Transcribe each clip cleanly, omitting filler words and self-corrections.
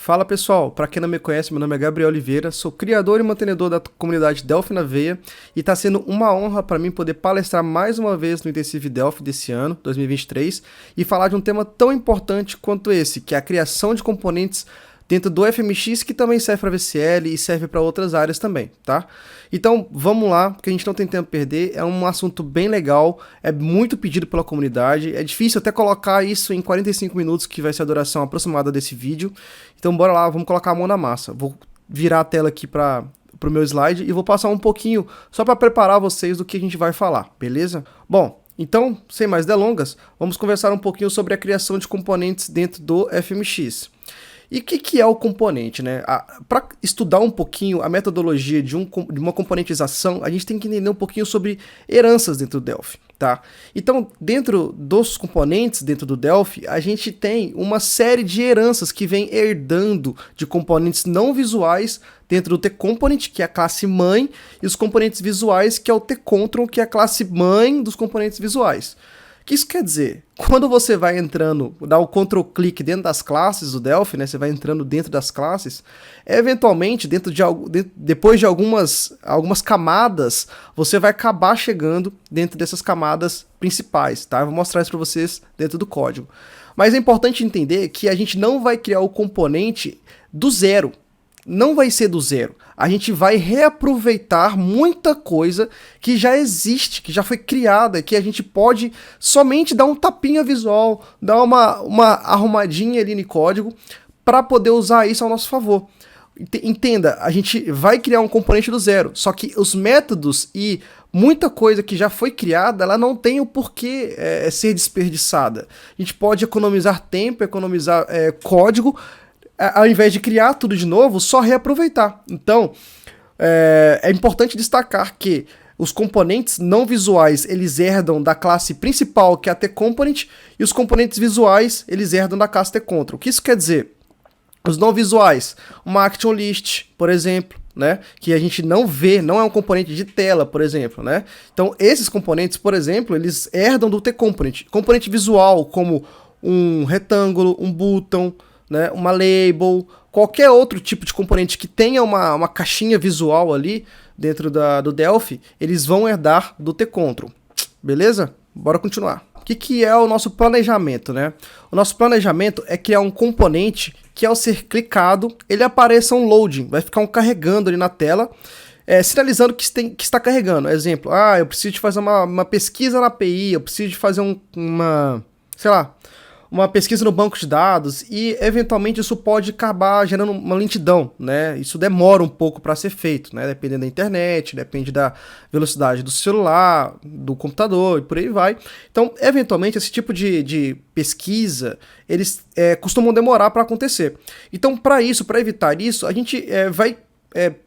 Fala pessoal, para quem não me conhece, meu nome é Gabriel Oliveira, sou criador e mantenedor da comunidade Delphi na Veia e está sendo uma honra para mim poder palestrar mais uma vez no Intensive Delphi desse ano, 2023, e falar de um tema tão importante quanto esse, que é a criação de componentes dentro do FMX, que também serve para VCL e serve para outras áreas também, tá? Então vamos lá, porque a gente não tem tempo a perder, é um assunto bem legal, é muito pedido pela comunidade, é difícil até colocar isso em 45 minutos, que vai ser a duração aproximada desse vídeo, então bora lá, vamos colocar a mão na massa. Vou virar a tela aqui para o meu slide e vou passar um pouquinho só para preparar vocês do que a gente vai falar, beleza? Bom, então, sem mais delongas, vamos conversar um pouquinho sobre a criação de componentes dentro do FMX. E o que é o componente, né? Para estudar um pouquinho a metodologia de uma componentização, a gente tem que entender um pouquinho sobre heranças dentro do Delphi, tá? Então, dentro dos componentes dentro do Delphi, a gente tem uma série de heranças que vem herdando de componentes não visuais dentro do T-Component, que é a classe mãe, e os componentes visuais, que é o T-Control, que é a classe mãe dos componentes visuais. O que isso quer dizer? Quando você vai entrando, dá o Ctrl-clique dentro das classes do Delphi, né, você vai entrando dentro das classes, eventualmente, depois de algumas camadas, você vai acabar chegando dentro dessas camadas principais, tá? Eu vou mostrar isso para vocês dentro do código. Mas é importante entender que a gente não vai criar o componente do zero. Não vai ser do zero. A gente vai reaproveitar muita coisa que já existe, que já foi criada, que a gente pode somente dar um tapinha visual, dar uma arrumadinha ali no código para poder usar isso ao nosso favor. Entenda, a gente vai criar um componente do zero, só que os métodos e muita coisa que já foi criada, ela não tem o porquê ser desperdiçada. A gente pode economizar tempo, economizar código, ao invés de criar tudo de novo, só reaproveitar. Então, é importante destacar que os componentes não visuais, eles herdam da classe principal, que é a T-Component, e os componentes visuais, eles herdam da classe T-Control. O que isso quer dizer? Os não visuais, uma Action List, por exemplo, né, que a gente não vê, não é um componente de tela, por exemplo, né? Então, esses componentes, por exemplo, eles herdam do T-Component. Componente visual, como um retângulo, um button, né, uma label, qualquer outro tipo de componente que tenha uma caixinha visual ali dentro do Delphi, eles vão herdar do T-Control, beleza? Bora continuar. O que é o nosso planejamento, né? O nosso planejamento é criar um componente que, ao ser clicado, ele apareça um loading, vai ficar um carregando ali na tela, sinalizando que está carregando. Exemplo, eu preciso de fazer uma pesquisa na API, eu preciso de fazer uma pesquisa no banco de dados e, eventualmente, isso pode acabar gerando uma lentidão, né? Isso demora um pouco para ser feito, né? Dependendo da internet, depende da velocidade do celular, do computador e por aí vai. Então, eventualmente, esse tipo de pesquisa, eles costumam demorar para acontecer. Então, para evitar isso, a gente vai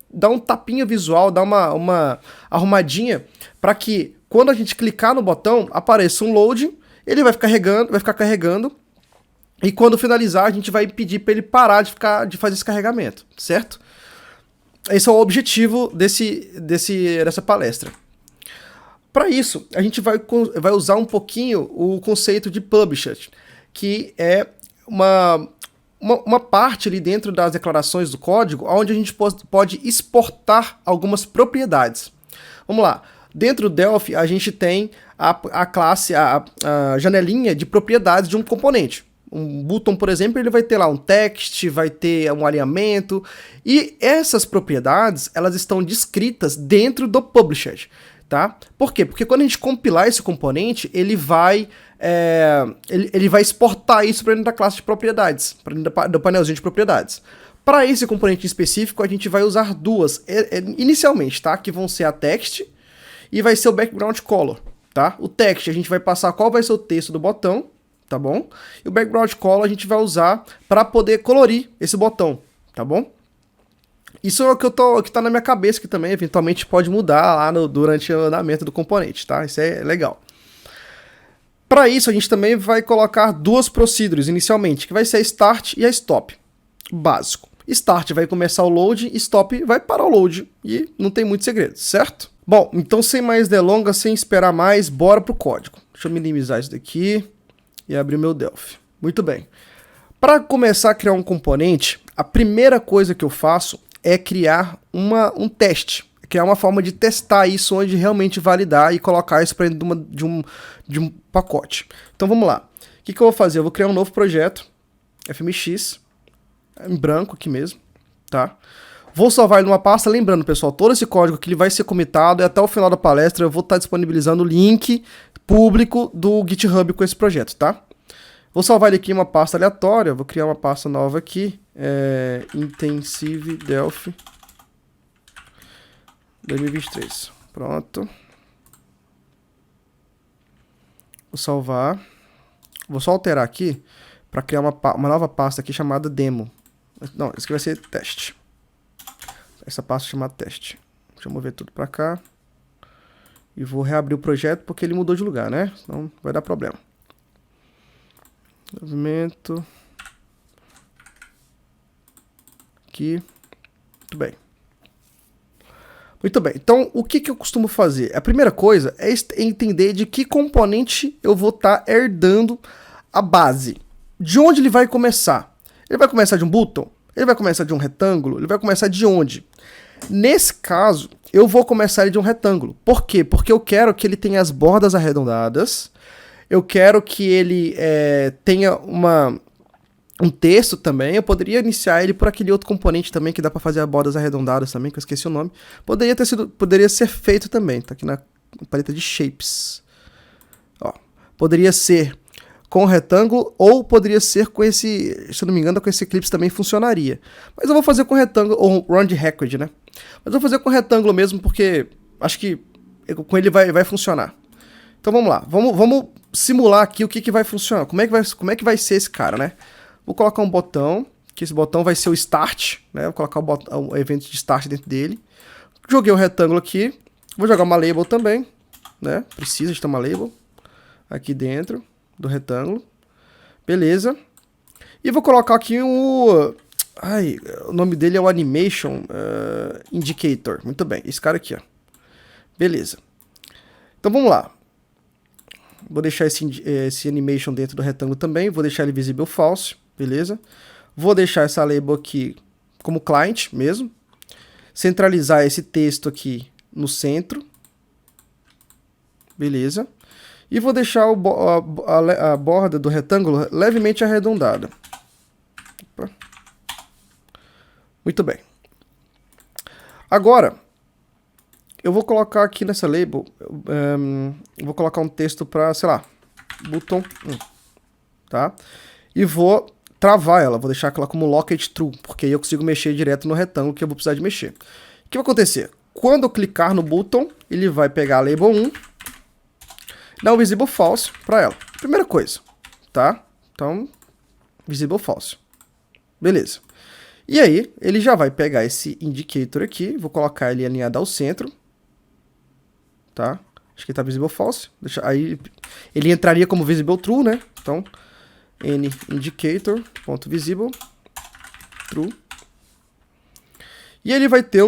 dar um tapinha visual, dar uma arrumadinha para que, quando a gente clicar no botão, apareça um loading. Ele vai ficar carregando, e quando finalizar, a gente vai pedir para ele parar de fazer esse carregamento, certo? Esse é o objetivo dessa palestra. Para isso, a gente vai usar um pouquinho o conceito de publisher, que é uma parte ali dentro das declarações do código, onde a gente pode exportar algumas propriedades. Vamos lá. Dentro do Delphi, a gente tem a classe, a janelinha de propriedades de um componente. Um button, por exemplo, ele vai ter lá um text, vai ter um alinhamento, e essas propriedades, elas estão descritas dentro do publisher, tá? Por quê? Porque quando a gente compilar esse componente, ele vai exportar isso para dentro da classe de propriedades, para dentro do painelzinho de propriedades. Para esse componente específico, a gente vai usar duas, inicialmente, tá? Que vão ser a text e vai ser o background color, tá? O text a gente vai passar qual vai ser o texto do botão, tá bom? E o background color a gente vai usar para poder colorir esse botão, tá bom? Isso é o que tá na minha cabeça, que também eventualmente pode mudar lá durante o andamento do componente, tá? Isso é legal. Para isso a gente também vai colocar duas procedures inicialmente, que vai ser a start e a stop, básico. Start vai começar o load, stop vai parar o load, e não tem muito segredo, certo? Bom, então sem mais delongas, sem esperar mais, bora pro código. Deixa eu minimizar isso daqui e abrir meu Delphi. Muito bem. Para começar a criar um componente, a primeira coisa que eu faço é criar um teste, criar uma forma de testar isso onde realmente validar e colocar isso para dentro de um pacote. Então vamos lá. O que eu vou fazer? Eu vou criar um novo projeto, FMX, em branco aqui mesmo, tá? Vou salvar ele numa pasta, lembrando, pessoal, todo esse código que ele vai ser comitado e até o final da palestra eu vou estar disponibilizando o link público do GitHub com esse projeto, tá? Vou salvar ele aqui em uma pasta aleatória, vou criar uma pasta nova aqui, Intensive Delphi 2023. Pronto. Vou salvar. Vou só alterar aqui para criar uma nova pasta aqui chamada demo. Não, isso aqui vai ser teste. Essa pasta chamada teste. Deixa eu mover tudo para cá. E vou reabrir o projeto porque ele mudou de lugar, né? Senão vai dar problema. Movimento. Aqui. Muito bem. Muito bem. Então, o que eu costumo fazer? A primeira coisa é entender de que componente eu vou estar herdando a base. De onde ele vai começar? Ele vai começar de um button? Ele vai começar de um retângulo? Ele vai começar de onde? Nesse caso, eu vou começar ele de um retângulo. Por quê? Porque eu quero que ele tenha as bordas arredondadas. Eu quero que ele tenha um texto também. Eu poderia iniciar ele por aquele outro componente também, que dá para fazer as bordas arredondadas também, que eu esqueci o nome. Poderia ser feito também. Tá aqui na paleta de shapes. Ó, poderia ser com retângulo ou poderia ser com esse, se eu não me engano, com esse eclipse também funcionaria. Mas eu vou fazer com retângulo, ou round record, né? Mas eu vou fazer com retângulo mesmo, porque acho que com ele vai funcionar. Então vamos lá, vamos simular aqui o que vai funcionar, como é que vai ser esse cara, né? Vou colocar um botão, que esse botão vai ser o start, né? Vou colocar o evento de start dentro dele. Joguei o retângulo aqui, vou jogar uma label também, né? Precisa de ter uma label aqui dentro do retângulo. Beleza. E vou colocar aqui o nome dele é o Animation Indicator. Muito bem, esse cara aqui, ó. Beleza. Então vamos lá. Vou deixar esse animation dentro do retângulo também. Vou deixar ele visible false. Beleza. Vou deixar essa label aqui como client mesmo. Centralizar esse texto aqui no centro. Beleza. E vou deixar a borda do retângulo levemente arredondada. Opa. Muito bem. Agora, eu vou colocar aqui nessa label, eu vou colocar um texto para, sei lá, button 1, tá? E vou travar ela, vou deixar ela como locked true, porque aí eu consigo mexer direto no retângulo que eu vou precisar de mexer. O que vai acontecer? Quando eu clicar no button, ele vai pegar a label 1, dar um visible false para ela. Primeira coisa, tá? Então, visible false. Beleza. E aí, ele já vai pegar esse indicator aqui, vou colocar ele alinhado ao centro, tá? Acho que tá visible false. Aí, ele entraria como visible true, né? Então, indicator.visible true. E ele vai ter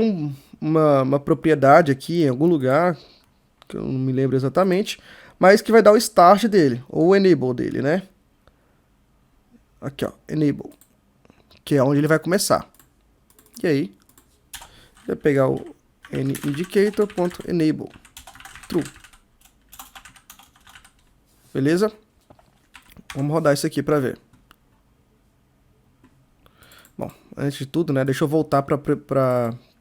uma propriedade aqui em algum lugar, que eu não me lembro exatamente, mas que vai dar o start dele, ou o enable dele, né? Aqui, ó, enable, que é onde ele vai começar. E aí, vai pegar o indicator.enable true. Beleza? Vamos rodar isso aqui para ver. Bom, antes de tudo, né, deixa eu voltar para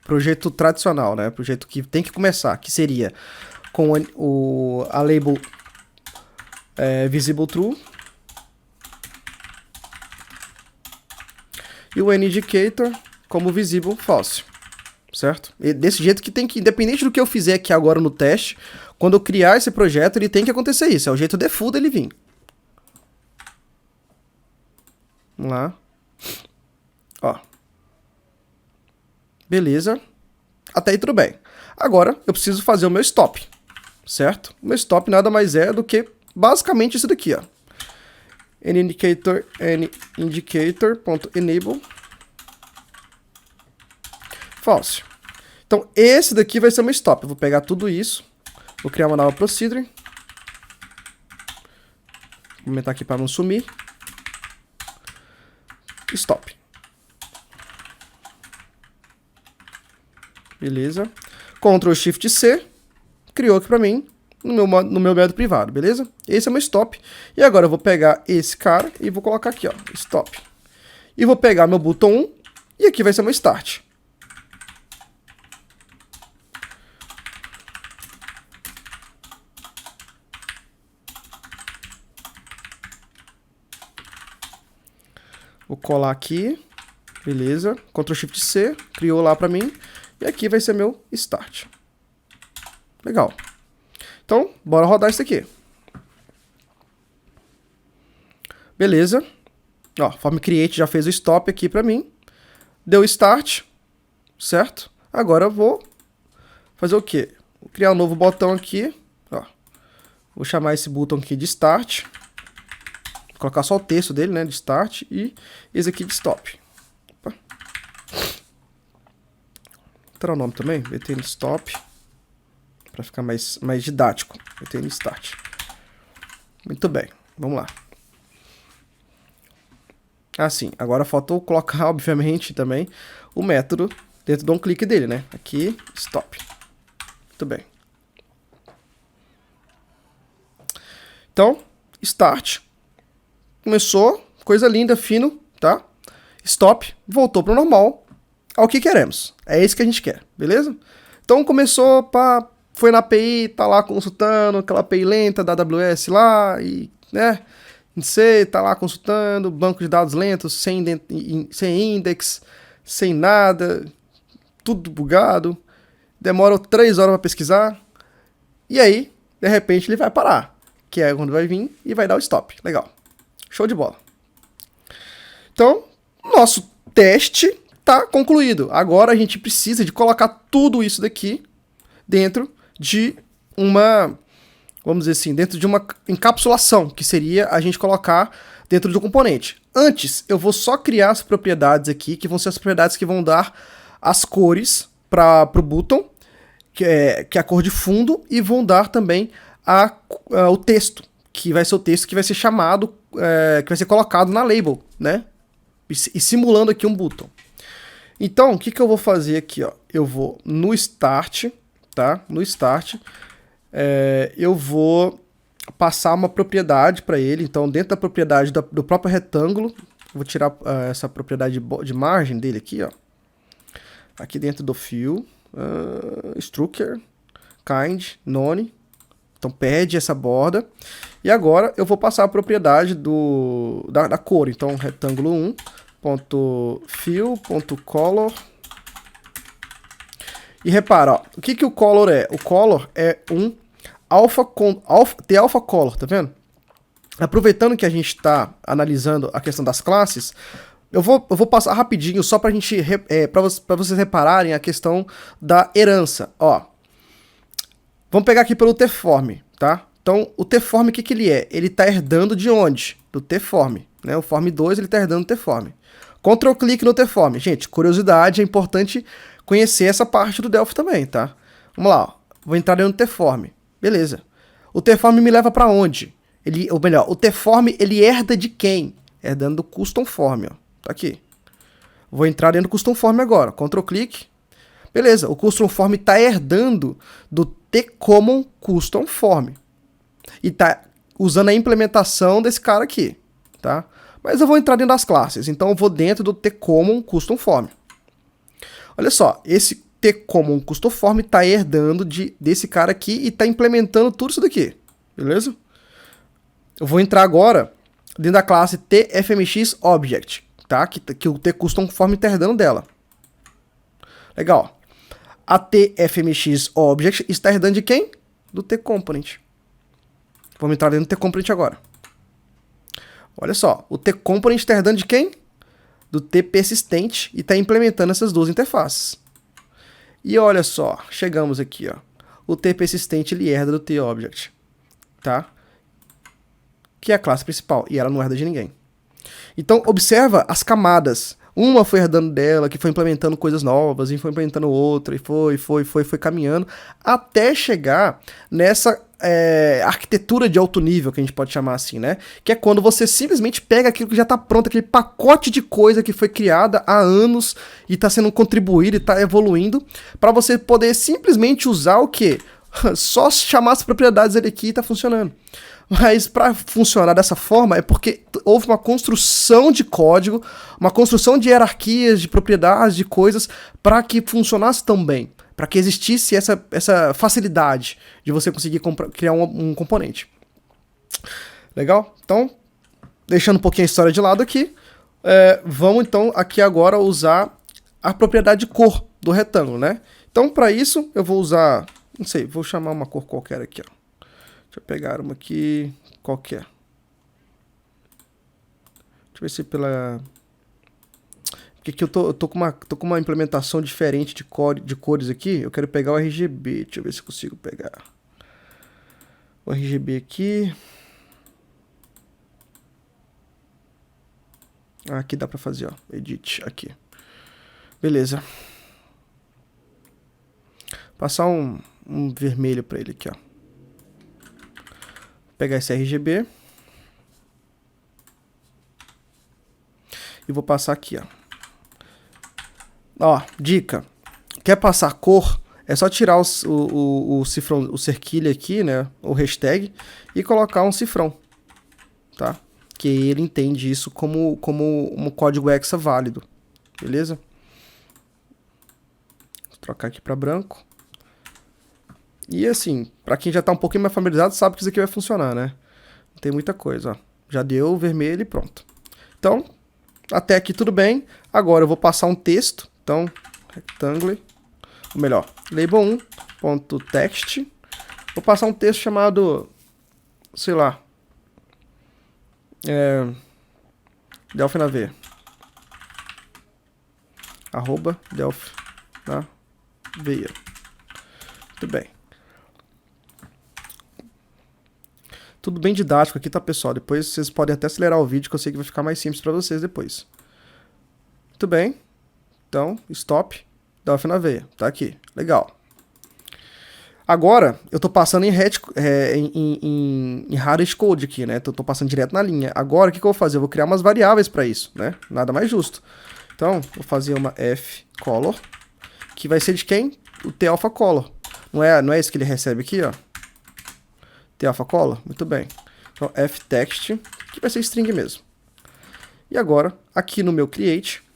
o jeito tradicional, né, para o jeito que tem que começar, que seria com a label visible true e o indicator como visible false, certo? E desse jeito que tem que, independente do que eu fizer aqui agora no teste, quando eu criar esse projeto, ele tem que acontecer isso, é o jeito default dele vir. Vamos lá. Ó. Beleza. Até aí tudo bem. Agora eu preciso fazer o meu stop, certo? O meu stop nada mais é do que basicamente isso daqui, ó. Indicator.enable false. Então esse daqui vai ser o meu stop. Eu vou pegar tudo isso, vou criar uma nova procedure. Vou aumentar aqui para não sumir. Stop. Beleza. Ctrl Shift C. Criou aqui pra mim no meu método privado, beleza? Esse é o meu stop. E agora eu vou pegar esse cara e vou colocar aqui, ó, stop. E vou pegar meu botão 1 e aqui vai ser meu start. Vou colar aqui, beleza, Ctrl Shift C, criou lá pra mim, e aqui vai ser meu start. Legal. Então, bora rodar isso aqui. Beleza. Ó, Form Create já fez o stop aqui pra mim, deu start, certo? Agora eu vou fazer o quê? Vou criar um novo botão aqui, ó. Vou chamar esse botão aqui de start. Colocar só o texto dele, né, de start, e esse aqui de stop. Opa. Vou tirar o nome também, btn stop, para ficar mais didático. Btn start. Muito bem, vamos lá. Assim, agora faltou colocar, obviamente, também o método dentro do onClick dele, né? Aqui, stop. Muito bem. Então, start. Começou, coisa linda, fino, tá? Stop, voltou pro normal, ao que queremos. É isso que a gente quer, beleza? Então começou, pá, foi na API, tá lá consultando, aquela API lenta da AWS lá, e, né, não sei, tá lá consultando, banco de dados lentos, sem index, sem nada, tudo bugado, demora 3 horas para pesquisar, e aí, de repente, ele vai parar, que é quando vai vir e vai dar o stop. Legal. Show de bola. Então, nosso teste está concluído. Agora a gente precisa de colocar tudo isso daqui dentro de uma, vamos dizer assim, dentro de uma encapsulação, que seria a gente colocar dentro do componente. Antes, eu vou só criar as propriedades aqui, que vão ser as propriedades que vão dar as cores para o button, que é a cor de fundo, e vão dar também o texto, que vai ser o texto que vai ser chamado, que vai ser colocado na label, né? E simulando aqui um button. Então, o que eu vou fazer aqui, ó? Eu vou no start, tá? No start, eu vou passar uma propriedade para ele. Então, dentro da propriedade do próprio retângulo, vou tirar essa propriedade de margem dele aqui, ó. Aqui dentro do fill, structure, kind, none. Então pede essa borda. E agora eu vou passar a propriedade da cor. Então retângulo 1.fill.color. E repara, ó, o que o color é? O color é um alpha color, tá vendo? Aproveitando que a gente está analisando a questão das classes, eu vou passar rapidinho só para vocês repararem a questão da herança. Ó, vamos pegar aqui pelo tform, tá? Então, o tform, o que ele é? Ele está herdando de onde? Do tform, né? O form 2, ele está herdando do tform. Ctrl clique no tform. Gente, curiosidade, é importante conhecer essa parte do Delphi também, tá? Vamos lá, ó. Vou entrar dentro do tform. Beleza. O tform me leva para onde? Ou melhor, o tform, ele herda de quem? Herdando do custom form, ó. Tá aqui. Vou entrar dentro do custom form agora. Ctrl clique. Beleza, o custom form está herdando do tcommon custom form. E está usando a implementação desse cara aqui, tá? Mas eu vou entrar dentro das classes, então eu vou dentro do tcommon custom form. Olha só, esse tcommon custom form está herdando desse cara aqui e está implementando tudo isso daqui, beleza? Eu vou entrar agora dentro da classe tfmxObject, tá? Que o tCustomForm está herdando dela. Legal. A tfmxObject está herdando de quem? Do tComponent. Vamos entrar dentro do tComponent agora. Olha só, o tComponent está herdando de quem? Do tPersistent e está implementando essas duas interfaces. E olha só, chegamos aqui, ó. O tPersistent ele herda do tObject, tá? Que é a classe principal, e ela não herda de ninguém. Então, observa as camadas. Uma foi herdando dela, que foi implementando coisas novas, e foi implementando outra, e foi caminhando, até chegar nessa arquitetura de alto nível, que a gente pode chamar assim, né? Que é quando você simplesmente pega aquilo que já está pronto, aquele pacote de coisa que foi criada há anos e está sendo contribuído e está evoluindo, para você poder simplesmente usar o quê? Só chamar as propriedades dele aqui e está funcionando. Mas para funcionar dessa forma é porque houve uma construção de código, uma construção de hierarquias, de propriedades, de coisas, para que funcionasse tão bem. Para que existisse essa facilidade de você conseguir criar um componente. Legal? Então, deixando um pouquinho a história de lado aqui, vamos então aqui agora usar a propriedade de cor do retângulo, né? Então, para isso, eu vou usar, não sei, vou chamar uma cor qualquer aqui, ó. Deixa eu pegar uma aqui, qualquer. Deixa eu ver se pela... Porque aqui eu tô com uma implementação diferente de cores aqui. Eu quero pegar o RGB. Deixa eu ver se eu consigo pegar o RGB aqui. Aqui dá pra fazer, ó. Edit, aqui. Beleza. Passar um vermelho pra ele aqui, ó. Pegar esse RGB. E vou passar aqui, ó. Ó, dica. Quer passar cor? É só tirar o cifrão, o cerquilho aqui, né? O hashtag. E colocar um cifrão. Tá? Que ele entende isso como um código hexa válido. Beleza? Vou trocar aqui para branco. E assim, para quem já tá um pouquinho mais familiarizado, sabe que isso aqui vai funcionar, né? Não tem muita coisa, ó. Já deu vermelho e pronto. Então, até aqui tudo bem. Agora eu vou passar um texto. Então, rectangle, ou melhor, label1.text. Vou passar um texto chamado, sei lá, Delphi na V. @Delphi na veia. Muito bem. Tudo bem didático aqui, tá, pessoal? Depois vocês podem até acelerar o vídeo, que eu sei que vai ficar mais simples para vocês depois. Muito bem. Então, stop, Delphi na veia. Tá aqui. Legal. Agora, eu tô passando em hardest code aqui, né? Tô passando direto na linha. Agora, o que eu vou fazer? Eu vou criar umas variáveis para isso, né? Nada mais justo. Então, vou fazer uma fColor, que vai ser de quem? O tAlphaColor. Não é isso que ele recebe aqui, ó? tAlphaColor? Muito bem. Então, fText, que vai ser string mesmo. E agora, aqui no meu create,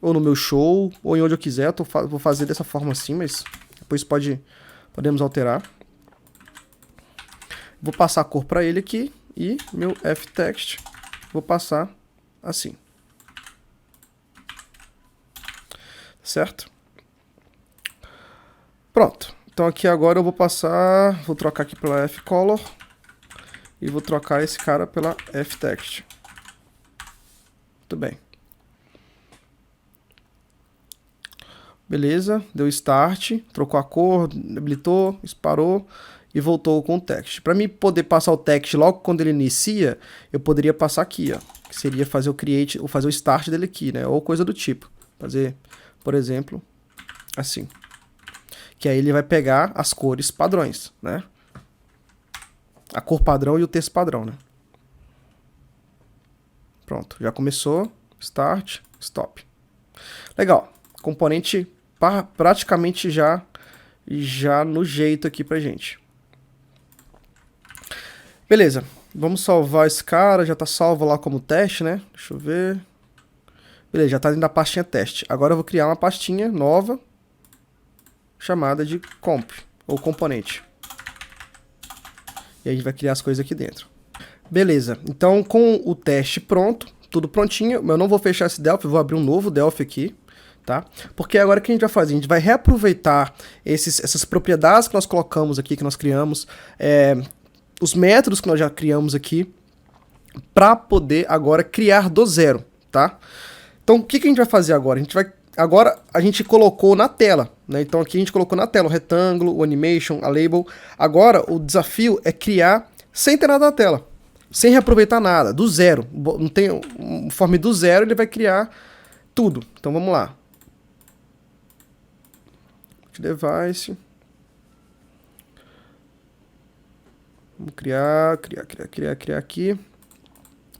ou no meu show, ou em onde eu quiser, vou fazer dessa forma assim, mas depois podemos alterar. Vou passar a cor para ele aqui, e meu fText, vou passar assim. Certo? Pronto. Então aqui agora eu vou trocar aqui pela fColor, e vou trocar esse cara pela fText. Muito bem. Beleza, deu start, trocou a cor, habilitou, disparou e voltou com o text. Para mim poder passar o text logo quando ele inicia, eu poderia passar aqui, ó, que seria fazer o create, ou fazer o start dele aqui, né, ou coisa do tipo. Fazer, por exemplo, assim. Que aí ele vai pegar as cores padrões, né? A cor padrão e o texto padrão, né? Pronto, já começou, start, stop. Legal, componente praticamente já no jeito aqui pra gente. Beleza, vamos salvar esse cara, já tá salvo lá como teste, né? Deixa eu ver. Beleza, já tá dentro da pastinha teste. Agora eu vou criar uma pastinha nova, chamada de comp, ou componente. E a gente vai criar as coisas aqui dentro. Beleza, então com o teste pronto, tudo prontinho, eu não vou fechar esse Delphi, vou abrir um novo Delphi aqui. Tá? Porque agora o que a gente vai fazer? A gente vai reaproveitar essas propriedades que nós colocamos aqui, que nós criamos, os métodos que nós já criamos aqui, para poder agora criar do zero, tá? Então o que a gente vai fazer agora? Agora a gente colocou na tela, né? Então aqui a gente colocou na tela o retângulo, o animation, a label. Agora o desafio é criar sem ter nada na tela, sem reaproveitar nada, do zero. Não tem conforme do zero, ele vai criar tudo. Então vamos lá. Device. Vamos criar aqui.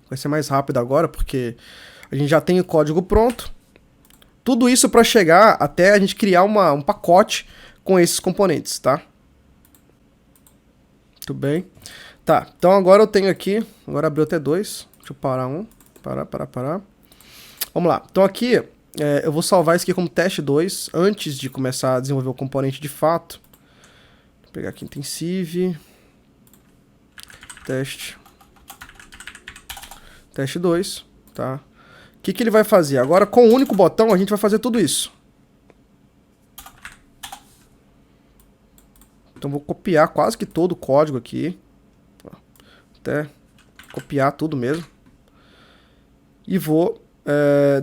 Vai ser mais rápido agora, porque a gente já tem o código pronto. Tudo isso para chegar até a gente criar um pacote com esses componentes, tá? Muito bem. Tá, então agora eu tenho aqui, agora abriu até dois. Deixa eu parar um. Parar. Vamos lá. Então aqui, eu vou salvar isso aqui como teste 2, antes de começar a desenvolver o componente de fato. Vou pegar aqui intensive. Teste 2, tá? O que ele vai fazer? Agora, com o único botão, a gente vai fazer tudo isso. Então, vou copiar quase que todo o código aqui. Até copiar tudo mesmo. E vou,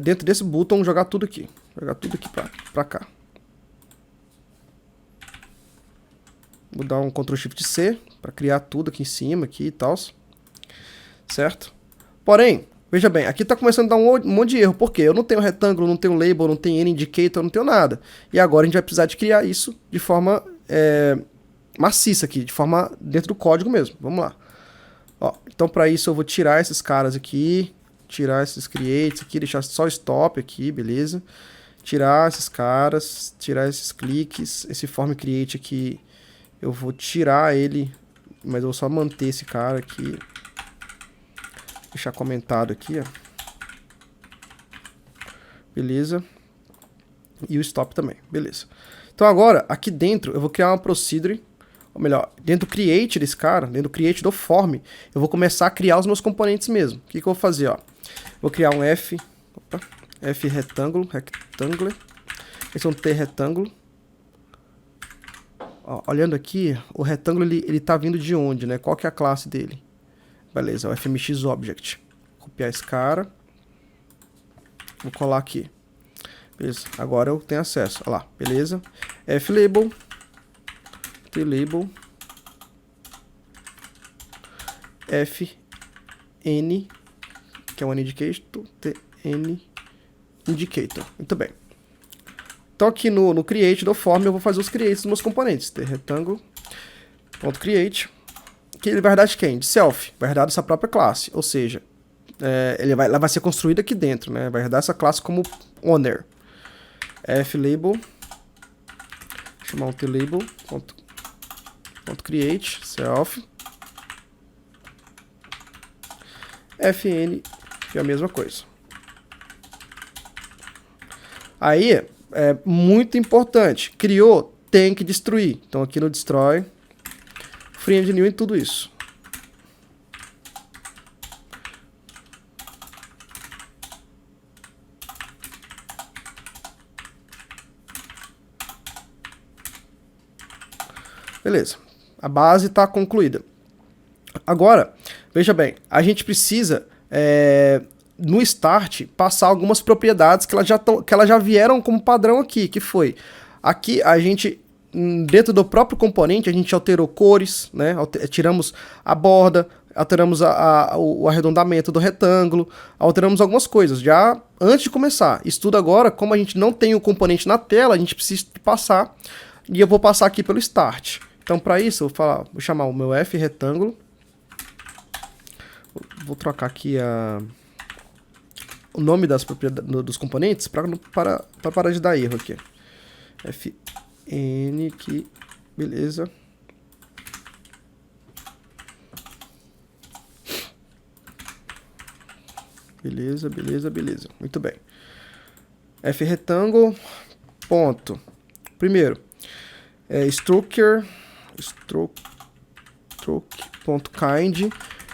dentro desse botão, jogar tudo aqui. Jogar tudo aqui pra cá. Vou dar um Ctrl+Shift+C para criar tudo aqui em cima aqui e tal. Certo? Porém, veja bem, aqui está começando a dar um monte de erro. Por quê? Eu não tenho retângulo, não tenho label, não tenho indicator, não tenho nada. E agora a gente vai precisar de criar isso de forma maciça aqui, de forma dentro do código mesmo. Vamos lá. Ó, então para isso eu vou tirar esses caras aqui, tirar esses creates aqui, deixar só stop aqui, beleza? Tirar esses caras, tirar esses cliques, esse form create aqui, eu vou tirar ele, mas eu vou só manter esse cara aqui. Deixar comentado aqui, ó. Beleza. E o stop também, beleza. Então agora, aqui dentro, eu vou criar uma procedure, ou melhor, dentro do create desse cara, dentro do create do form, eu vou começar a criar os meus componentes mesmo. O que eu vou fazer, ó? Vou criar um F retângulo, esse é um T retângulo. Ó, olhando aqui, o retângulo ele tá vindo de onde, né? Qual que é a classe dele? Beleza, o FMX Object. Vou copiar esse cara. Vou colar aqui. Beleza, agora eu tenho acesso. Olha lá, beleza. FLabel. TLabel. FN, que é um indicator. TN indicator. Muito bem. Então aqui no create do form eu vou fazer os creates dos meus componentes. Retângulo.create. Que ele vai herdar de quem? De self. Vai herdar dessa própria classe. Ou seja, ela vai ser construída aqui dentro, né? Vai herdar essa classe como owner. FLabel. Chamar um TLabel.create self. FN, que é a mesma coisa. Aí, é muito importante. Criou, tem que destruir. Então aqui no destroy, free and new em tudo isso. Beleza. A base está concluída. Agora, veja bem, a gente precisa, no start, passar algumas propriedades que elas já vieram como padrão aqui, que foi, aqui a gente, dentro do próprio componente, a gente alterou cores, né? Tiramos a borda, alteramos o arredondamento do retângulo, alteramos algumas coisas, já antes de começar. Isso tudo agora, como a gente não tem o componente na tela, a gente precisa passar, e eu vou passar aqui pelo start. Então, para isso, vou chamar o meu F retângulo. Vou trocar aqui o nome das propriedades dos componentes para parar de dar erro aqui. Fn aqui, beleza. Beleza. Muito bem. F retângulo, ponto. Primeiro, stroke.kind,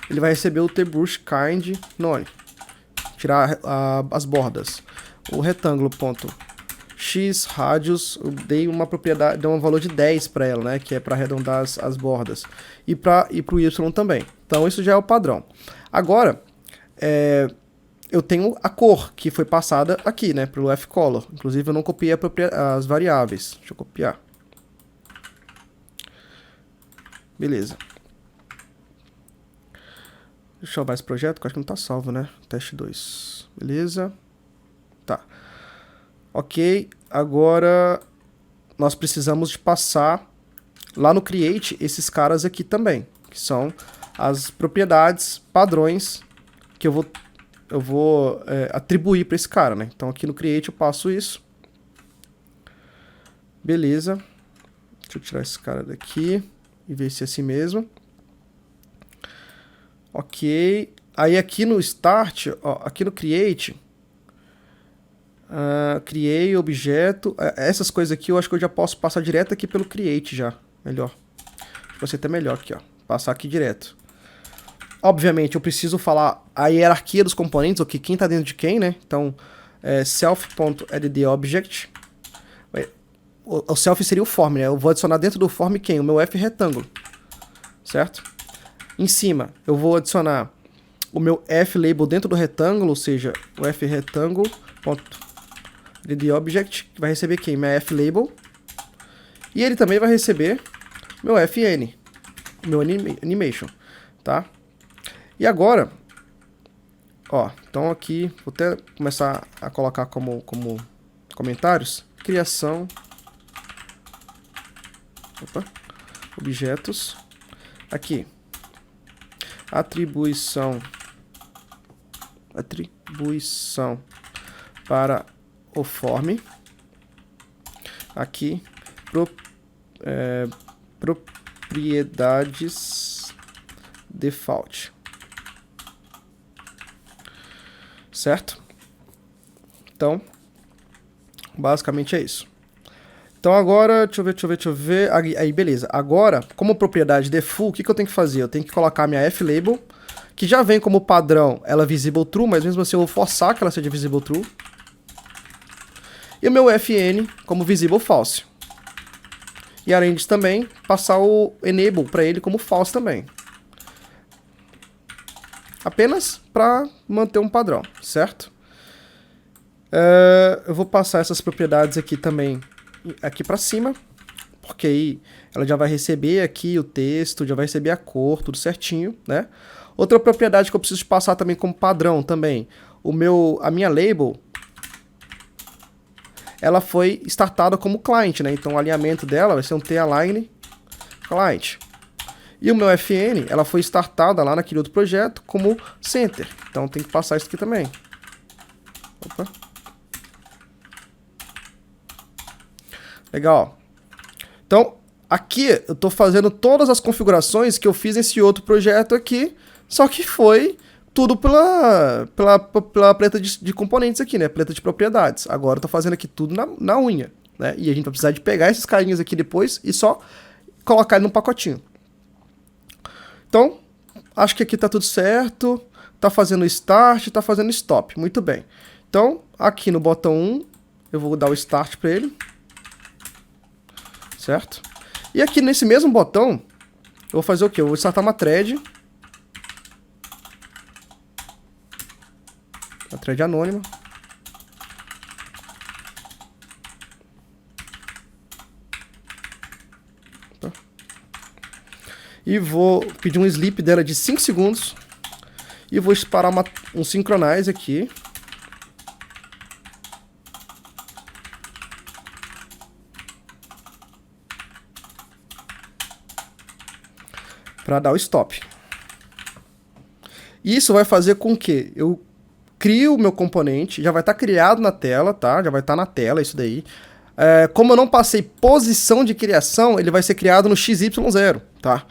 ele vai receber o tbrush kind none, tirar as bordas. O retângulo ponto x radius, eu dei uma propriedade, dei um valor de 10 para ela, né, que é para arredondar as bordas, e para o y também. Então isso já é o padrão. Agora eu tenho a cor que foi passada aqui, né, pelo fcolor. Inclusive eu não copiei as variáveis. Deixa eu copiar. Beleza. Deixa eu salvar esse projeto, que eu acho que não está salvo, né? Teste 2. Beleza. Tá. Ok. Agora, nós precisamos de passar lá no create esses caras aqui também, que são as propriedades padrões que eu vou atribuir para esse cara, né? Então aqui no create eu passo isso. Beleza. Deixa eu tirar esse cara daqui e ver se é assim mesmo. Ok. Aí aqui no start, ó, aqui no create, criei objeto, essas coisas aqui eu acho que eu já posso passar direto aqui pelo create já, melhor. Acho que vai ser até melhor aqui, ó, passar aqui direto. Obviamente eu preciso falar a hierarquia dos componentes, ok, quem tá dentro de quem, né? Então, self.addObject, o self seria o form, né? Eu vou adicionar dentro do form quem? O meu f retângulo, certo? Em cima, eu vou adicionar o meu f-label dentro do retângulo, ou seja, o f-retângulo.addObject, que vai receber quem? Minha f-label. E ele também vai receber meu fn, meu animation, tá? E agora, ó, então aqui, vou até começar a colocar como comentários, criação, objetos, aqui, atribuição para o form, aqui, propriedades default, certo? Então, basicamente é isso. Então agora, deixa eu ver, aí beleza. Agora, como propriedade default, o que eu tenho que fazer? Eu tenho que colocar minha f-label, que já vem como padrão ela visible true, mas mesmo assim eu vou forçar que ela seja visible true. E o meu fn como visible false. E além disso também, passar o enable para ele como false também. Apenas para manter um padrão, certo? Eu vou passar essas propriedades aqui também aqui para cima, porque aí ela já vai receber aqui o texto, já vai receber a cor, tudo certinho, né? Outra propriedade que eu preciso passar também como padrão também, a minha label, ela foi startada como client, né? Então o alinhamento dela vai ser um t-align client. E o meu fn, ela foi startada lá naquele outro projeto como center. Então tem que passar isso aqui também. Opa. Legal. Então, aqui eu estou fazendo todas as configurações que eu fiz nesse outro projeto aqui, só que foi tudo pela paleta de componentes aqui, né? Paleta de propriedades. Agora eu estou fazendo aqui tudo na unha, né? E a gente vai precisar de pegar esses carinhas aqui depois e só colocar ele num pacotinho. Então, acho que aqui está tudo certo. Está fazendo start, está fazendo stop. Muito bem. Então, aqui no botão 1, eu vou dar o start para ele. Certo? E aqui nesse mesmo botão, eu vou fazer o quê? Eu vou startar uma thread. Uma thread anônima. Tá. E vou pedir um sleep dela de 5 segundos. E vou disparar um synchronize aqui. Para dar o stop. Isso vai fazer com que eu crio o meu componente, já vai estar criado na tela, tá? Já vai estar na tela isso daí. Como eu não passei posição de criação, ele vai ser criado no XY0, tá?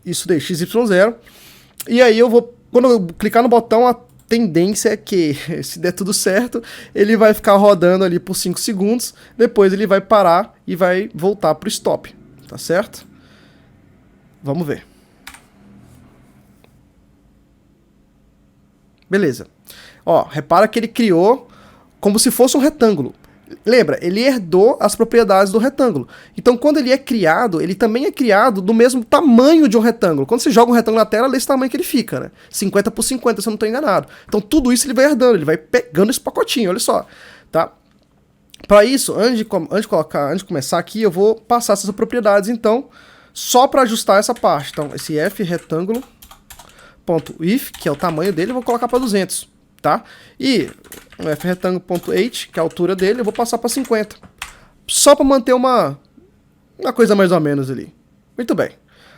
Isso daí, XY0. E aí quando eu clicar no botão, a tendência é que, se der tudo certo, ele vai ficar rodando ali por 5 segundos, depois ele vai parar e vai voltar pro stop, tá certo? Vamos ver. Beleza. Ó, repara que ele criou como se fosse um retângulo. Lembra, ele herdou as propriedades do retângulo. Então, quando ele é criado, ele também é criado do mesmo tamanho de um retângulo. Quando você joga um retângulo na tela, é esse tamanho que ele fica, né? 50 por 50, se eu não estou enganado. Então, tudo isso ele vai herdando, ele vai pegando esse pacotinho, olha só, tá? Para isso, antes de começar aqui, eu vou passar essas propriedades, então, só para ajustar essa parte. Então, esse f retângulo.width, que é o tamanho dele, eu vou colocar para 200, tá? E o f retângulo.height, que é a altura dele, eu vou passar para 50. Só para manter uma Uma coisa mais ou menos ali. Muito bem.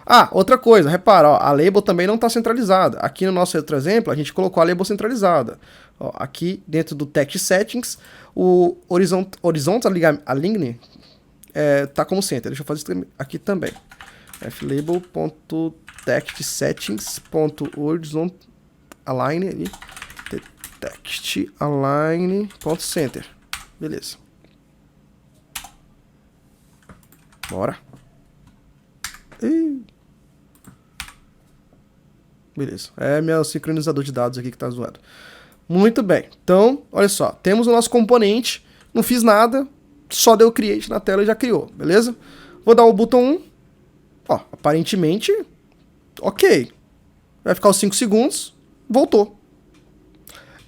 Ah, outra coisa, repara, ó, a label também não está centralizada. Aqui no nosso outro exemplo, a gente colocou a label centralizada. Ó, aqui dentro do Text Settings, o Horizontal Align tá como center. Deixa eu fazer isso aqui também. flabel.textsettings.horizontal-align ali. Text-align.center. Beleza. Bora. Beleza. É meu sincronizador de dados aqui que tá zoado. Muito bem. Então, olha só. Temos o nosso componente. Não fiz nada. Só deu create na tela e já criou. Beleza? Vou dar o botão 1. Ó, aparentemente, ok. Vai ficar os 5 segundos. Voltou.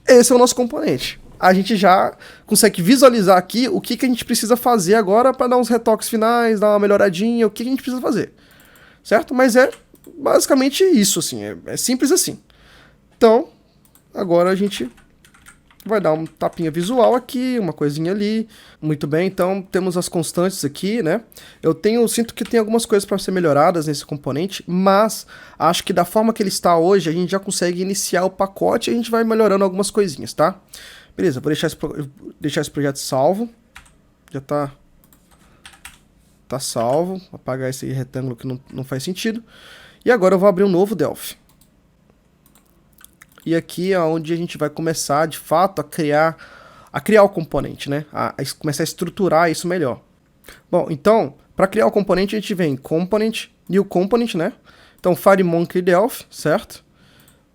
Esse é o nosso componente. A gente já consegue visualizar aqui o que a gente precisa fazer agora para dar uns retoques finais, dar uma melhoradinha, o que a gente precisa fazer. Certo? Mas é basicamente isso, assim. É simples assim. Então, agora a gente vai dar um tapinha visual aqui, uma coisinha ali. Muito bem, então temos as constantes aqui, né? Sinto que tem algumas coisas para ser melhoradas nesse componente, mas acho que da forma que ele está hoje, a gente já consegue iniciar o pacote e a gente vai melhorando algumas coisinhas, tá? Beleza, vou deixar esse projeto salvo. Já tá salvo. Vou apagar esse retângulo que não faz sentido. E agora eu vou abrir um novo Delphi. E aqui é onde a gente vai começar, de fato, a criar o componente, né? A começar a estruturar isso melhor. Bom, então, para criar o componente, a gente vem em Component, New Component, né? Então, FireMonkey Delphi, certo?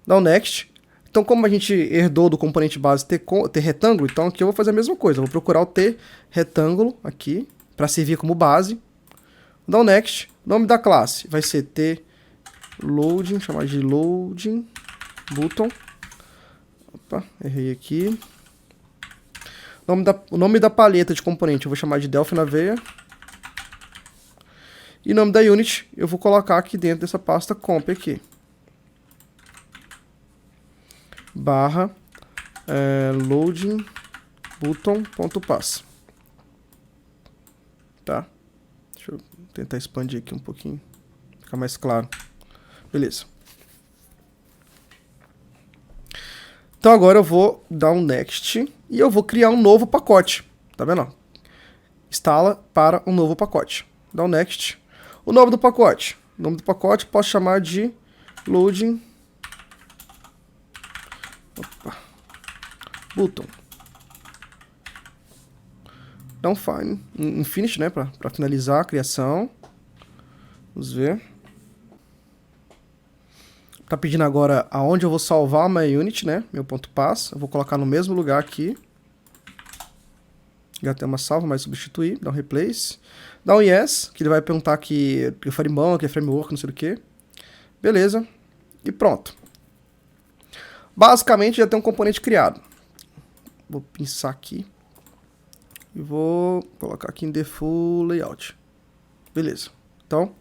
Dá um Next. Então, como a gente herdou do componente base ter retângulo, então aqui eu vou fazer a mesma coisa. Eu vou procurar o T retângulo aqui, para servir como base. Dá um Next. O nome da classe vai ser T Loading, chamar de Loading Button. Opa, errei aqui. O nome da paleta de componente eu vou chamar de Delphi na veia. E o nome da unit eu vou colocar aqui dentro dessa pasta comp aqui. Barra loading button.pass. Tá? Deixa eu tentar expandir aqui um pouquinho. Ficar mais claro. Beleza. Então agora eu vou dar um next e eu vou criar um novo pacote. Tá vendo? Instala para um novo pacote. Dá um next. O nome do pacote. O nome do pacote posso chamar de loading button. Dá um finish, né, para finalizar a criação. Vamos ver. Tá pedindo agora aonde eu vou salvar a minha unit, né? Meu ponto pass. Eu vou colocar no mesmo lugar aqui. Já tem uma salva, mas substituir. Dá um replace. Dá um yes, que ele vai perguntar que é Fireball, que é framework, não sei o que. Beleza. E pronto. Basicamente já tem um componente criado. Vou pinçar aqui. E vou colocar aqui em default layout. Beleza. Então,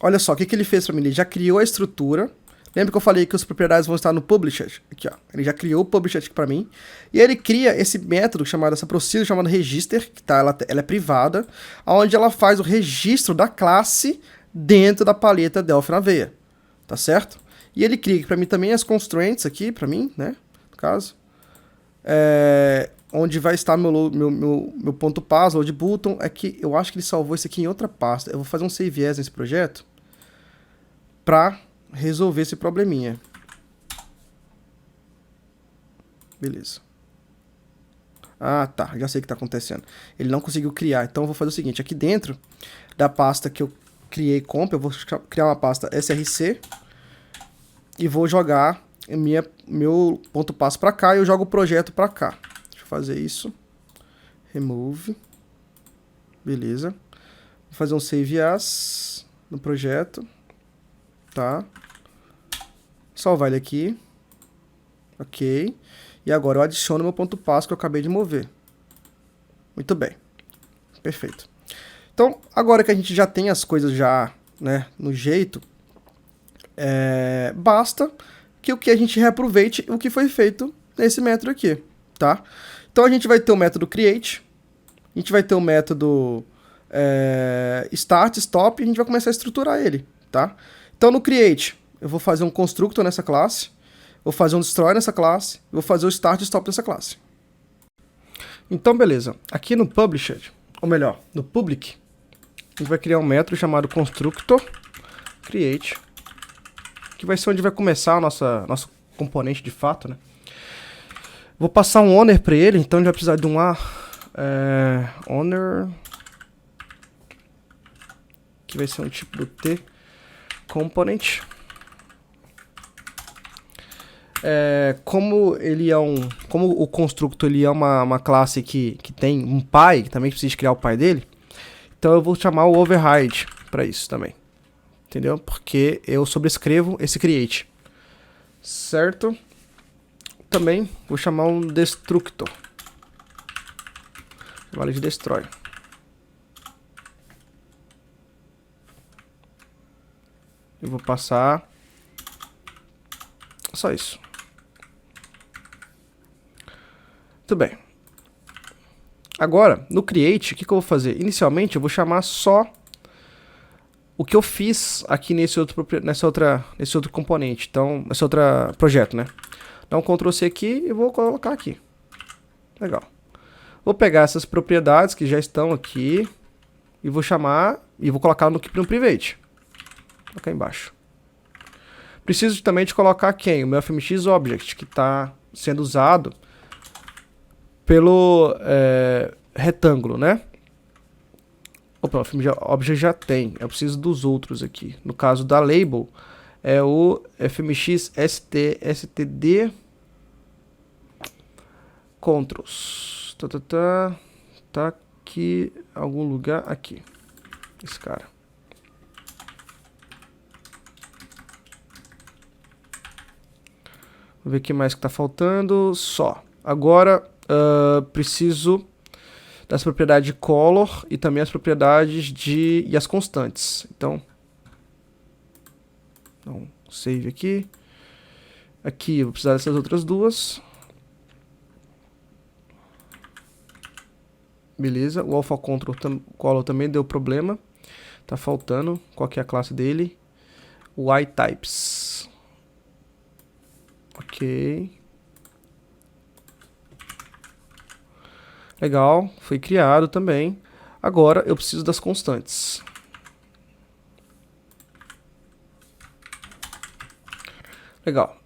olha só, o que ele fez para mim? Ele já criou a estrutura. Lembra que eu falei que os propriedades vão estar no publisher? Aqui, ó. Ele já criou o publisher aqui para mim. E ele cria esse método chamado, essa procedure chamada register, que tá, ela é privada, onde ela faz o registro da classe dentro da paleta Delphi na veia. Tá certo? E ele cria para mim também as constraints aqui, para mim, né? No caso. Onde vai estar meu ponto pass, load button. É que eu acho que ele salvou isso aqui em outra pasta. Eu vou fazer um save as nesse projeto para resolver esse probleminha. Beleza. Ah, tá. Já sei o que está acontecendo. Ele não conseguiu criar. Então eu vou fazer o seguinte. Aqui dentro da pasta que eu criei comp, eu vou criar uma pasta src e vou jogar meu ponto pass para cá e eu jogo o projeto para cá. Deixa eu fazer isso. Remove. Beleza. Vou fazer um save as no projeto. Tá. Salvar ele aqui. Ok. E agora eu adiciono meu ponto pass que eu acabei de mover. Muito bem. Perfeito. Então, agora que a gente já tem as coisas já, né, no jeito, basta que o que a gente reaproveite o que foi feito nesse método aqui, tá? Então a gente vai ter o método create, a gente vai ter o método start, stop, e a gente vai começar a estruturar ele, tá? Então no create, eu vou fazer um constructor nessa classe, vou fazer um destroy nessa classe, vou fazer o start e stop nessa classe. Então beleza, aqui no publisher, ou melhor, no public, a gente vai criar um método chamado constructor create, que vai ser onde vai começar a nosso componente de fato, né? Vou passar um owner para ele, então a gente vai precisar de um owner, que vai ser um tipo do T component. Como o constructor ele é uma classe que tem um pai, que também precisa criar o pai dele, então eu vou chamar o override para isso também, entendeu? Porque eu sobrescrevo esse create, certo? Também vou chamar um destructor, vale de destroy. Eu vou passar só isso. Tudo bem. Agora, no create, o que eu vou fazer? Inicialmente, eu vou chamar só o que eu fiz aqui nesse outro componente. Então, nesse outro projeto, né? Dá um Ctrl C aqui e vou colocar aqui. Legal. Vou pegar essas propriedades que já estão aqui e vou chamar e vou colocar no private. Vou colocar embaixo. Preciso também de colocar quem? O meu FMX Object, que está sendo usado pelo retângulo, né? Opa, o FMX Object já tem. Eu preciso dos outros aqui. No caso da label, é o FMX std controls. Tá aqui em algum lugar. Aqui. Esse cara. Vou ver o que mais que tá faltando. Só. Agora, preciso das propriedades de color e também as propriedades e as constantes. Então, save aqui. Aqui eu vou precisar dessas outras duas. Beleza, o alpha control color também deu problema. Tá faltando. Qual que é a classe dele? O iTypes. Ok. Legal, foi criado também. Agora eu preciso das constantes. Legal.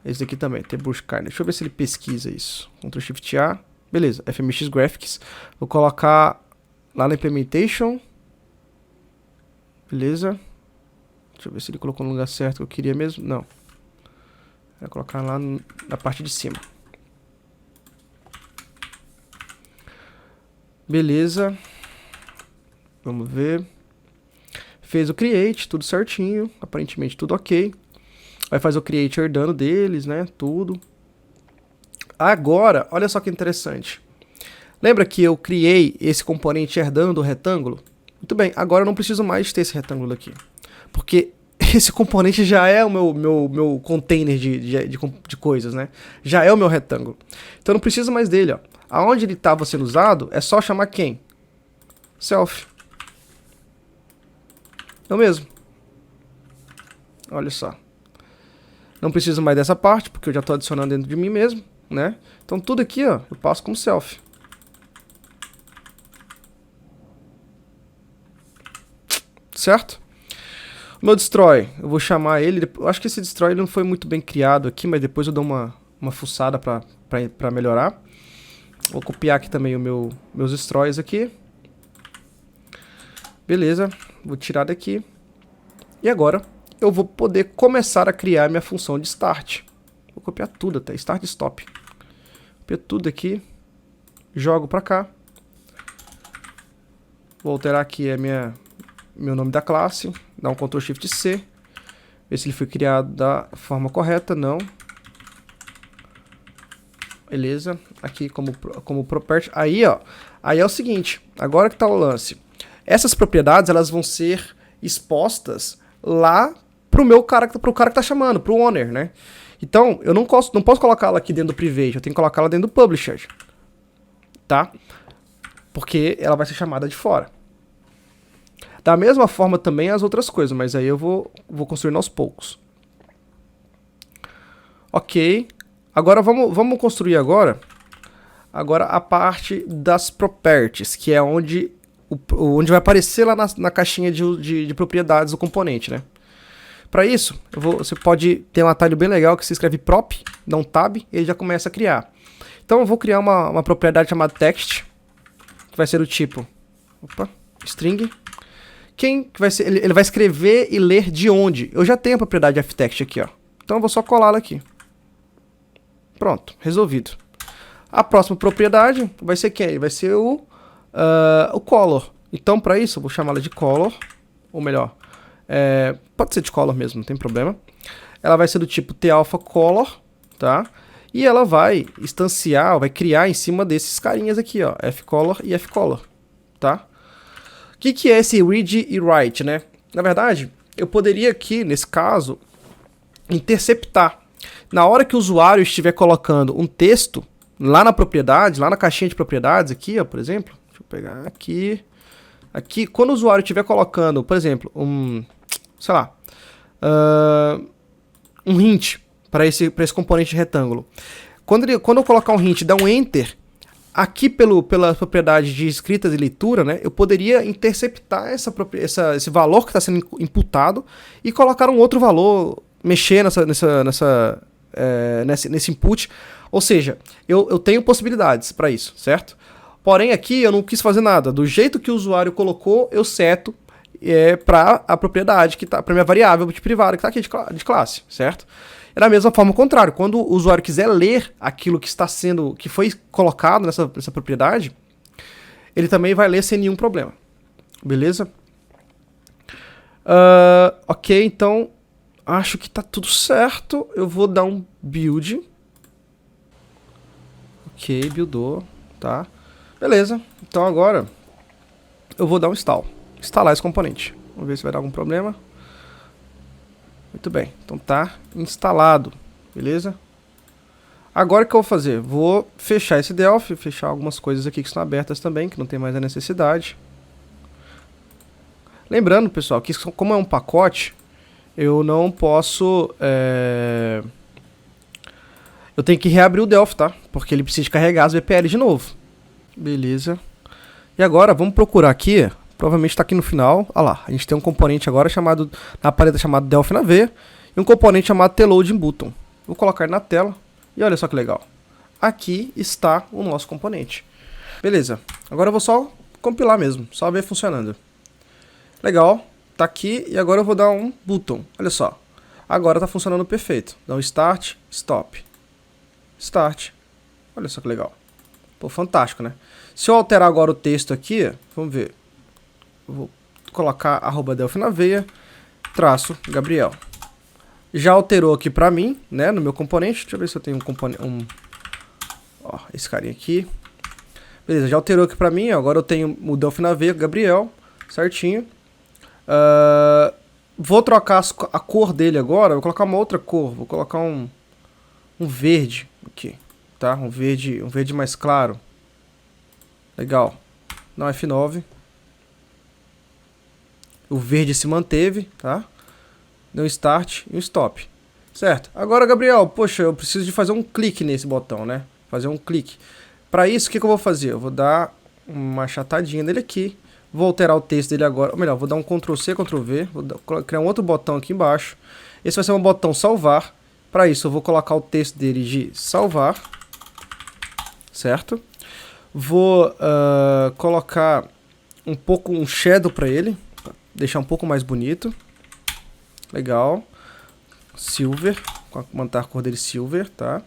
Esse aqui também, tem buscar. Deixa eu ver se ele pesquisa isso. Ctrl Shift A. Beleza, FMX Graphics. Vou colocar lá na Implementation. Beleza. Deixa eu ver se ele colocou no lugar certo que eu queria mesmo. Não. Vou colocar lá na parte de cima. Beleza. Vamos ver. Fez o create, tudo certinho. Aparentemente tudo ok. Vai fazer o create herdando deles, né? Tudo. Agora, olha só que interessante. Lembra que eu criei esse componente herdando do retângulo? Muito bem, agora eu não preciso mais ter esse retângulo aqui. Porque esse componente já é o meu container de coisas, né? Já é o meu retângulo. Então eu não preciso mais dele, ó. Aonde ele estava sendo usado, é só chamar quem? Self. É o mesmo. Olha só. Não preciso mais dessa parte, porque eu já estou adicionando dentro de mim mesmo, né? Então tudo aqui, ó, eu passo como self. Certo? O meu destroy, eu vou chamar ele. Eu acho que esse destroy não foi muito bem criado aqui, mas depois eu dou uma fuçada para melhorar. Vou copiar aqui também meus destroys aqui. Beleza, vou tirar daqui. E agora eu vou poder começar a criar minha função de start. Vou copiar tudo até, start e stop. Copiar tudo aqui. Jogo para cá. Vou alterar aqui meu nome da classe. Dar um Ctrl Shift C. Ver se ele foi criado da forma correta. Não. Beleza. Aqui como property. Aí, ó. Aí é o seguinte. Agora que tá o lance. Essas propriedades, elas vão ser expostas lá pro cara que tá chamando, pro owner, né? Então, eu não posso colocar ela aqui dentro do private. Eu tenho que colocar ela dentro do publisher. Tá? porque ela vai ser chamada de fora. Da mesma forma também as outras coisas, mas aí eu vou construindo aos poucos. Ok. Agora vamos construir agora a parte das properties, que é onde vai aparecer lá na caixinha de propriedades do componente, né? Para isso, você pode ter um atalho bem legal que se escreve prop, dá um tab e ele já começa a criar. Então eu vou criar uma propriedade chamada text, que vai ser do tipo string. Que vai ser, ele vai escrever e ler de onde. Eu já tenho a propriedade ftext aqui, ó. Então eu vou só colá-la aqui. Pronto, resolvido. A próxima propriedade vai ser quem? Vai ser o color. Então para isso eu vou chamá-la de color, ou melhor, pode ser de color mesmo, não tem problema. Ela vai ser do tipo talpha_color, tá? E ela vai instanciar, vai criar em cima desses carinhas aqui, ó, fcolor e fcolor, tá? O que é esse read e write, né? Na verdade, eu poderia aqui, nesse caso, interceptar. Na hora que o usuário estiver colocando um texto lá na propriedade, lá na caixinha de propriedades aqui, ó, por exemplo, deixa eu pegar aqui. Aqui, quando o usuário estiver colocando, por exemplo, sei lá, um hint para esse componente retângulo. Quando eu colocar um hint e dar um enter, aqui pela propriedade de escrita e leitura, né, eu poderia interceptar esse valor que está sendo imputado e colocar um outro valor, mexer nesse input. Ou seja, eu tenho possibilidades para isso, certo? Porém, aqui eu não quis fazer nada. Do jeito que o usuário colocou, eu seto para a propriedade, para minha variável privada que está aqui de classe, certo? É da mesma forma o contrário. Quando o usuário quiser ler aquilo que foi colocado nessa propriedade, ele também vai ler sem nenhum problema. Beleza? Ok, então acho que tá tudo certo. Eu vou dar um build. Ok, buildou, tá? Beleza. Então agora eu vou dar um install. Instalar esse componente. Vamos ver se vai dar algum problema. Muito bem, então tá instalado, beleza? Agora o que eu vou fazer? Vou fechar esse Delphi, fechar algumas coisas aqui que estão abertas também, que não tem mais a necessidade. Lembrando, pessoal, que como é um pacote, eu não posso... Eu tenho que reabrir o Delphi, tá? Porque ele precisa carregar as VPL de novo. Beleza. E agora, vamos procurar aqui... Provavelmente está aqui no final. Olha lá, a gente tem um componente agora na paleta chamado Delphi na V e um componente chamado TLoading Button. Vou colocar ele na tela e olha só que legal. Aqui está o nosso componente. Beleza, agora eu vou só compilar mesmo, só ver funcionando. Legal, tá aqui e agora eu vou dar um button. Olha só, agora está funcionando perfeito. Dá um start, stop, start. Olha só que legal. Pô, fantástico, né? Se eu alterar agora o texto aqui, vamos ver. Eu vou colocar @Delphi na veia, -Gabriel. Já alterou aqui pra mim, né, no meu componente. Deixa eu ver se eu tenho um componente, ó, esse carinha aqui. Beleza, já alterou aqui pra mim, ó, agora eu tenho o Delphi na veia, Gabriel, certinho. Vou trocar a cor dele agora, vou colocar uma outra cor, vou colocar um verde aqui, tá? Um verde mais claro. Legal. Não, F9. O verde se manteve, tá? Deu um start e um stop. Certo. Agora, Gabriel, poxa, eu preciso de fazer um clique nesse botão, né? Fazer um clique. Para isso, o que eu vou fazer? Eu vou dar uma achatadinha nele aqui. Vou alterar o texto dele agora. Ou melhor, vou dar um Ctrl+C, Ctrl+V. Vou criar um outro botão aqui embaixo. Esse vai ser um botão salvar. Para isso, eu vou colocar o texto dele de salvar. Certo? Vou colocar um shadow para ele. Deixar um pouco mais bonito. Legal. Silver. Manter a cor dele silver, tá?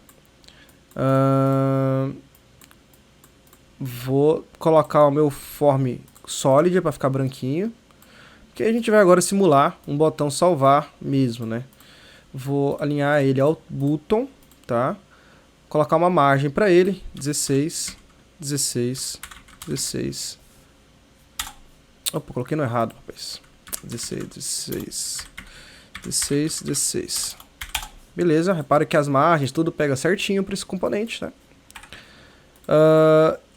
Vou colocar o meu form solid para ficar branquinho. Porque a gente vai agora simular um botão salvar mesmo, né? Vou alinhar ele ao button, tá? Colocar uma margem para ele. 16, 16, 16. Opa, coloquei no errado, rapaz. 16, 16, 16, 16. Beleza, repara que as margens, tudo pega certinho para esse componente, né?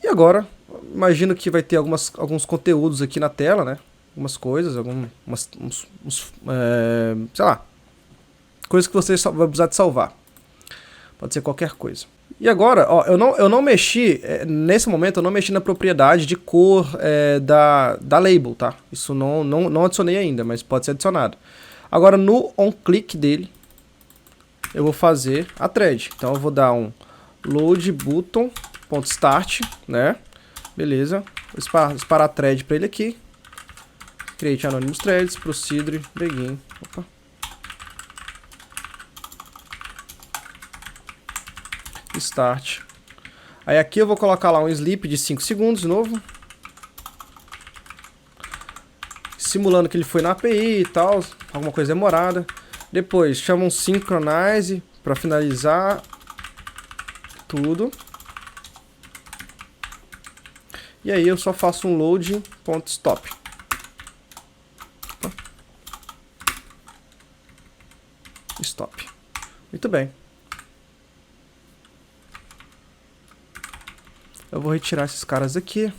E agora, imagino que vai ter alguns conteúdos aqui na tela, né? Algumas coisas, sei lá, coisas que você vai precisar de salvar. Pode ser qualquer coisa. E agora, ó, eu não mexi, nesse momento eu não mexi na propriedade de cor da label, tá? Isso não adicionei ainda, mas pode ser adicionado. Agora no onClick dele, eu vou fazer a thread. Então eu vou dar um load button.start, né? Beleza. Vou disparar a thread para ele aqui. Create anonymous threads, procedure, begin. Opa. Start. Aí aqui eu vou colocar lá um sleep de 5 segundos de novo. Simulando que ele foi na API e tal, alguma coisa demorada. Depois chama um synchronize para finalizar tudo. E aí eu só faço um load.stop. Stop. Muito bem. Eu vou retirar esses caras aqui.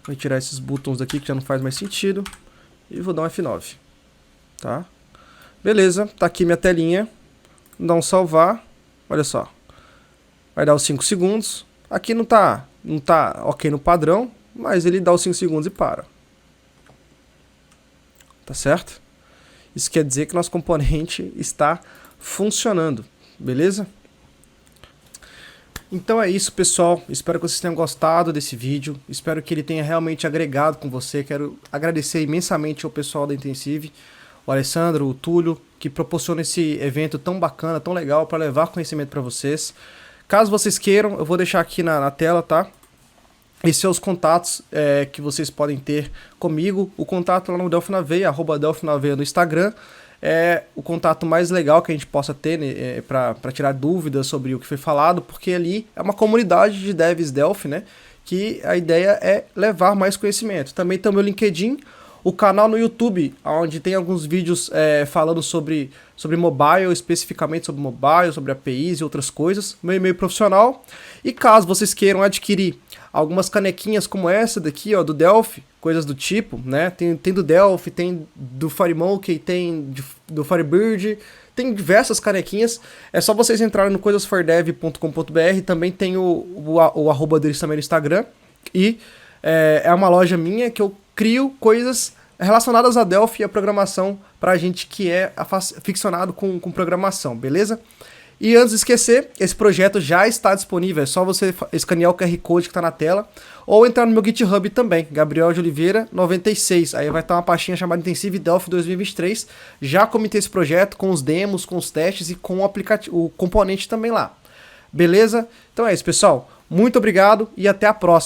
Vou retirar esses botões aqui que já não faz mais sentido. E vou dar um F9. Tá? Beleza, tá aqui minha telinha. Vou dar um salvar. Olha só. Vai dar os 5 segundos. Aqui não tá ok no padrão, mas ele dá os 5 segundos e para. Tá certo? Isso quer dizer que nosso componente está funcionando. Beleza? Então é isso, pessoal. Espero que vocês tenham gostado desse vídeo. Espero que ele tenha realmente agregado com você. Quero agradecer imensamente ao pessoal da Intensive, o Alessandro, o Túlio, que proporciona esse evento tão bacana, tão legal para levar conhecimento para vocês. Caso vocês queiram, eu vou deixar aqui na tela, tá? Esses são os contatos que vocês podem ter comigo. O contato lá no Delphi na Veia, @DelphiNaVeia no Instagram. É o contato mais legal que a gente possa ter, né, para tirar dúvidas sobre o que foi falado, porque ali é uma comunidade de devs Delphi, né, que a ideia é levar mais conhecimento. Também tem o meu LinkedIn, o canal no YouTube, onde tem alguns vídeos falando sobre mobile, especificamente sobre mobile, sobre APIs e outras coisas, meu e-mail profissional. E caso vocês queiram adquirir algumas canequinhas como essa daqui, ó, do Delphi, coisas do tipo, né? Tem do Delphi, tem do FireMonkey, tem do Firebird, tem diversas canequinhas. É só vocês entrarem no coisasfordev.com.br, também tem o arroba deles também no Instagram. E é uma loja minha que eu crio coisas relacionadas a Delphi e a programação pra gente que é aficionado com programação, beleza? E antes de esquecer, esse projeto já está disponível, é só você escanear o QR Code que está na tela, ou entrar no meu GitHub também, Gabriel de Oliveira 96, aí vai estar uma pastinha chamada Intensive Delphi 2023, já comentei esse projeto com os demos, com os testes e com o componente também lá, beleza? Então é isso, pessoal, muito obrigado e até a próxima.